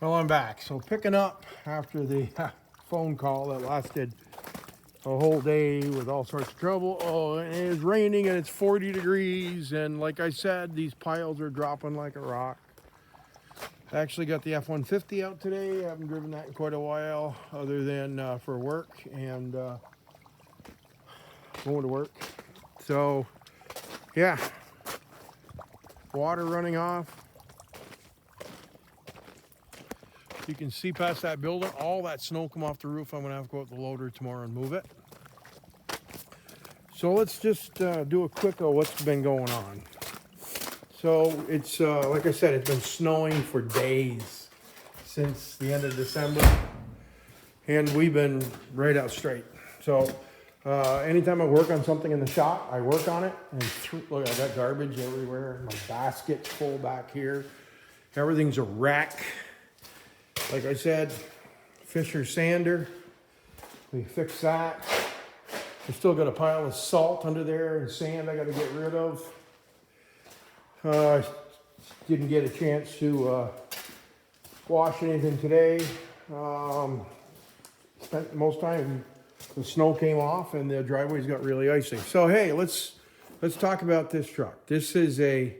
Well, I'm back. So picking up after the phone call that lasted a whole day with all sorts of trouble. Oh, it is raining and it's 40 degrees. And like I said, these piles are dropping like a rock. I actually got the F-150 out today. I haven't driven that in quite a while other than for work and going to work. So, yeah, water running off. You can see past that building, all that snow come off the roof. I'm gonna have to go out the loader tomorrow and move it. So let's just do a quick what's been going on. So it's, like I said, it's been snowing for days since the end of December. And we've been right out straight. So anytime I work on something in the shop, I work on it. And look, I got garbage everywhere. My basket's full back here. Everything's a wreck. Like I said, Fisher sander, we fixed that. I still got a pile of salt under there and sand I got to get rid of. Didn't get a chance to wash anything today. Spent most time, the snow came off and the driveways got really icy. So hey, let's talk about this truck. This is a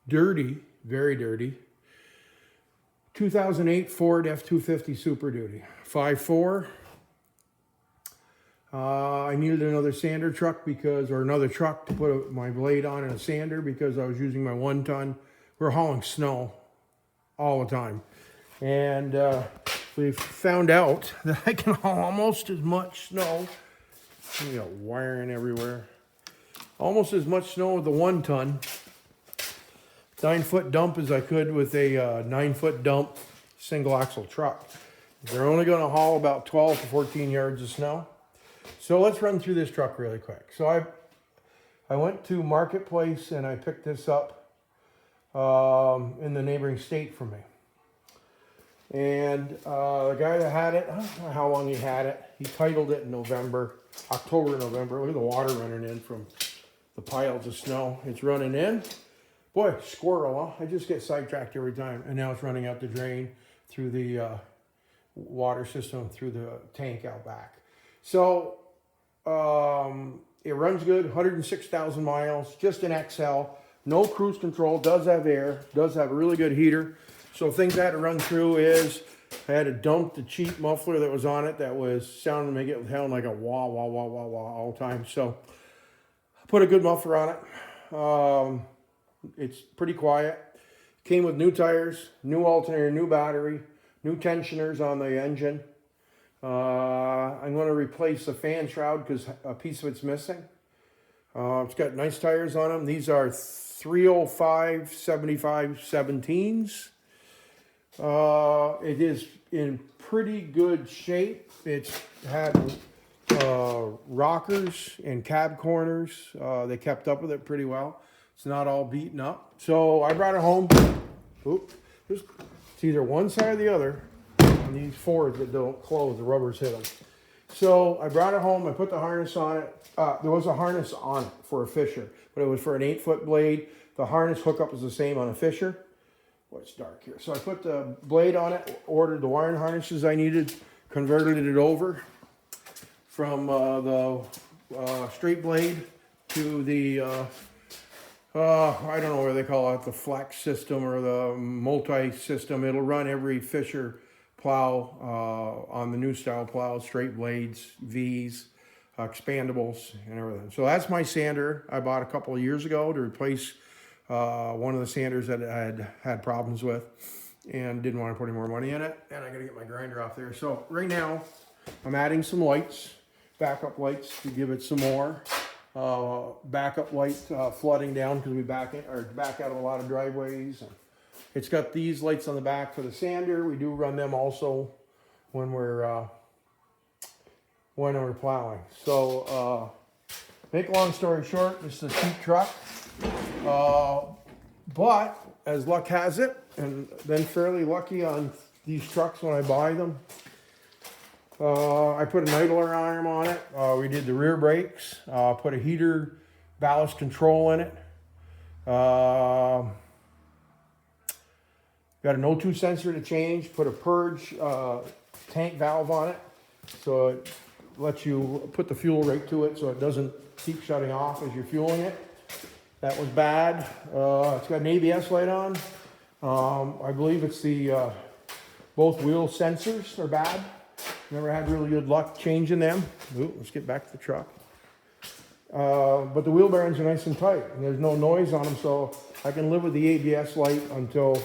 dirty, very dirty 2008 Ford F-250 Super Duty, 5.4. I needed another sander truck or another truck to put my blade on and a sander because I was using my 1-ton. We're hauling snow all the time. And we found out that I can haul almost as much snow. You got wiring everywhere. Almost as much snow with the 1-ton 9-foot dump as I could with a 9-foot dump single axle truck. They're only going to haul about 12 to 14 yards of snow. So let's run through this truck really quick. So I went to Marketplace and I picked this up in the neighboring state from me. And the guy that had it, I don't know how long he had it. He titled it in October, November. Look at the water running in from the piles of snow. It's running in. Boy, squirrel, huh? I just get sidetracked every time. And now it's running out the drain through the water system, through the tank out back. So it runs good, 106,000 miles, just an XL, no cruise control, does have air, does have a really good heater. So things I had to run through is I had to dump the cheap muffler that was on it that was sounding to make it sound like a wah, wah, wah, wah, wah all the time. So I put a good muffler on it. It's pretty quiet. Came with new tires, new alternator, new battery, new tensioners on the engine. I'm going to replace the fan shroud because a piece of it's missing. It's got nice tires on them. These are 305 75 17s. It is in pretty good shape. It's had rockers and cab corners. They kept up with it pretty well. It's not all beaten up. So I brought it home. Oop, it's either one side or the other. On these Fords that don't close, the rubbers hit them. So I brought it home. I put the harness on it. There was a harness on it for a Fisher, but it was for an 8-foot blade. The harness hookup is the same on a Fisher. Well, it's dark here. So I put the blade on it, ordered the wiring harnesses I needed, converted it over from the straight blade to the I don't know what they call it, the flex system or the multi-system. It'll run every Fisher plow on the new style plows, straight blades, V's, expandables, and everything. So that's my sander I bought a couple of years ago to replace one of the sanders that I had problems with and didn't want to put any more money in it. And I got to get my grinder off there. So right now I'm adding some lights, backup lights, to give it some more backup light flooding down because we back out of a lot of driveways. It's got these lights on the back for the sander. We do run them also when we're plowing. So make a long story short, this is a cheap truck, but as luck has it, and been fairly lucky on these trucks when I buy them. I put an idler arm on it. We did the rear brakes. Put a heater ballast control in it. Got an O2 sensor to change, put a purge tank valve on it, so it lets you put the fuel right to it so it doesn't keep shutting off as you're fueling it. That was bad. It's got an ABS light on. I believe it's the both wheel sensors are bad. Never had really good luck changing them. Ooh, let's get back to the truck. But the wheel bearings are nice and tight, and there's no noise on them, so I can live with the ABS light until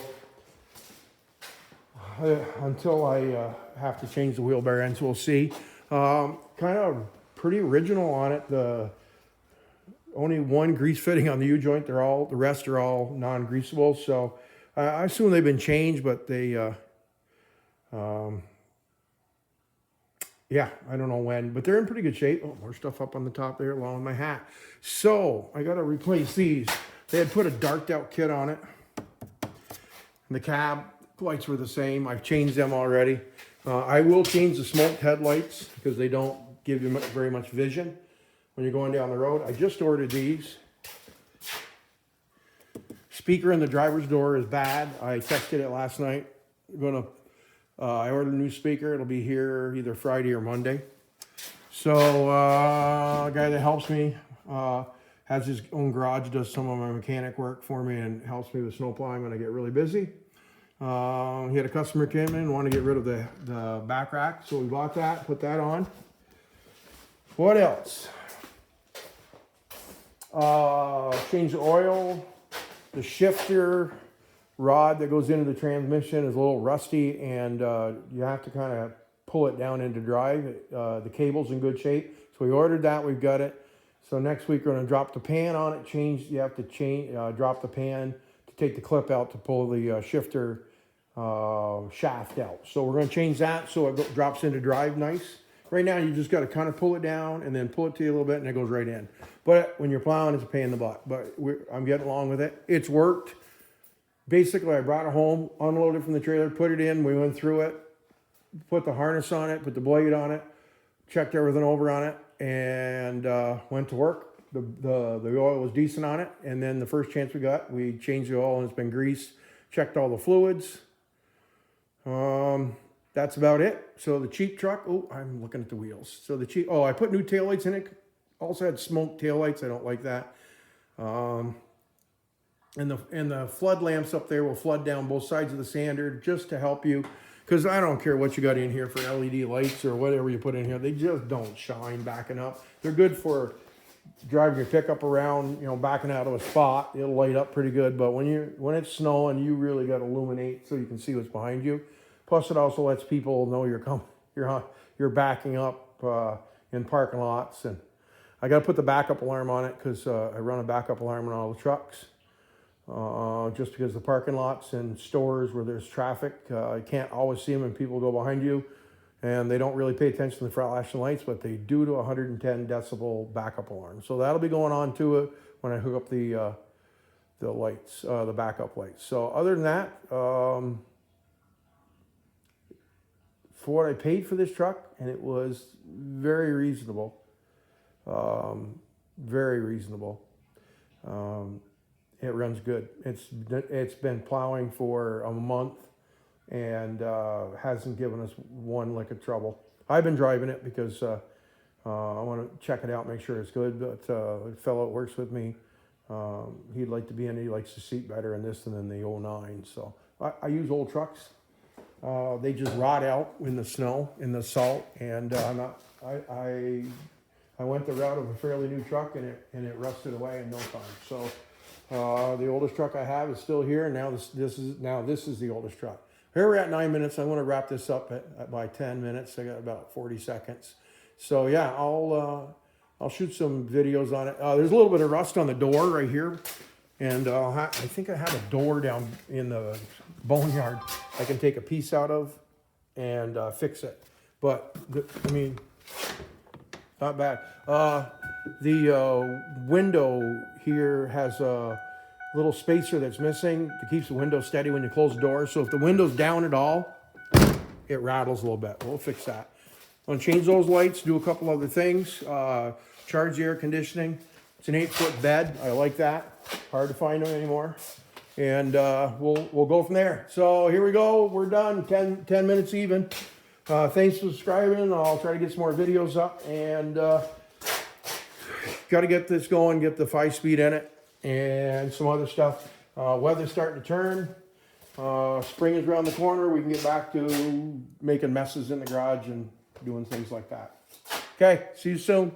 I have to change the wheel bearings. We'll see. Kind of pretty original on it. The only one grease fitting on the U-joint. The rest are all non-greasable. So I assume they've been changed, but they, yeah, I don't know when, but they're in pretty good shape. Oh, more stuff up on the top there along with my hat. So I got to replace these. They had put a darked out kit on it. And the cab lights were the same. I've changed them already. I will change the smoked headlights because they don't give you very much vision when you're going down the road. I just ordered these. Speaker in the driver's door is bad. I tested it last night. I ordered a new speaker. It'll be here either Friday or Monday. So a guy that helps me has his own garage, does some of my mechanic work for me, and helps me with snow plowing when I get really busy. He had a customer come in and wanted to get rid of the back rack, so we bought that, put that on. What else? Change the oil. The shifter rod that goes into the transmission is a little rusty, and you have to kind of pull it down into drive. The cable's in good shape, so we ordered that. We've got it. So next week we're going to drop the pan on it. You have to drop the pan to take the clip out to pull the shifter shaft out. So we're going to change that so it drops into drive nice. Right now you just got to kind of pull it down and then pull it to you a little bit, and it goes right in. But when you're plowing, it's a pain in the butt. But I'm getting along with it. It's worked. Basically, I brought it home, unloaded from the trailer, put it in. We went through it, put the harness on it, put the blade on it, checked everything over on it, and went to work. The oil was decent on it, and then the first chance we got, we changed the oil, and it's been greased. Checked all the fluids. That's about it. So the cheap truck, oh, I'm looking at the wheels. So I put new taillights in it. Also had smoked taillights. I don't like that. And the flood lamps up there will flood down both sides of the sander just to help you. Because I don't care what you got in here for LED lights or whatever you put in here. They just don't shine backing up. They're good for driving your pickup around, backing out of a spot. It'll light up pretty good. But when it's snowing, you really got to illuminate so you can see what's behind you. Plus, it also lets people know you're backing up in parking lots. And I got to put the backup alarm on it because I run a backup alarm on all the trucks. Just because the parking lots and stores where there's traffic, you can't always see them and people go behind you, and they don't really pay attention to the flashing lights, but they do to 110 decibel backup alarm. So that'll be going on to it when I hook up the lights, the backup lights. So other than that, for what I paid for this truck, and it was very reasonable. Very reasonable. It runs good. It's been plowing for a month and hasn't given us one lick of trouble. I've been driving it because I want to check it out, make sure it's good. But the fellow that works with me, he'd like to be in it. He likes the seat better in this than in the 09. So I use old trucks. They just rot out in the snow, in the salt, and I went the route of a fairly new truck, and it rusted away in no time. So the oldest truck I have is still here, and now this is the oldest truck. Here we're at 9 minutes. I want to wrap this up by 10 minutes. I got about 40 seconds. So yeah, I'll shoot some videos on it. There's a little bit of rust on the door right here, and I think I have a door down in the boneyard I can take a piece out of and fix it. But not bad. The window here has a little spacer that's missing that keeps the window steady when you close the door. So if the window's down at all, it rattles a little bit. We'll fix that. I'm going to change those lights, do a couple other things, charge the air conditioning. It's an 8-foot bed. I like that. Hard to find them anymore. and we'll go from there. So here we go. We're done. 10 minutes even. Thanks for subscribing. I'll try to get some more videos up, and got to get this going, get the 5-speed in it, and some other stuff. Weather's starting to turn. Spring is around the corner. We can get back to making messes in the garage and doing things like that. Okay, see you soon.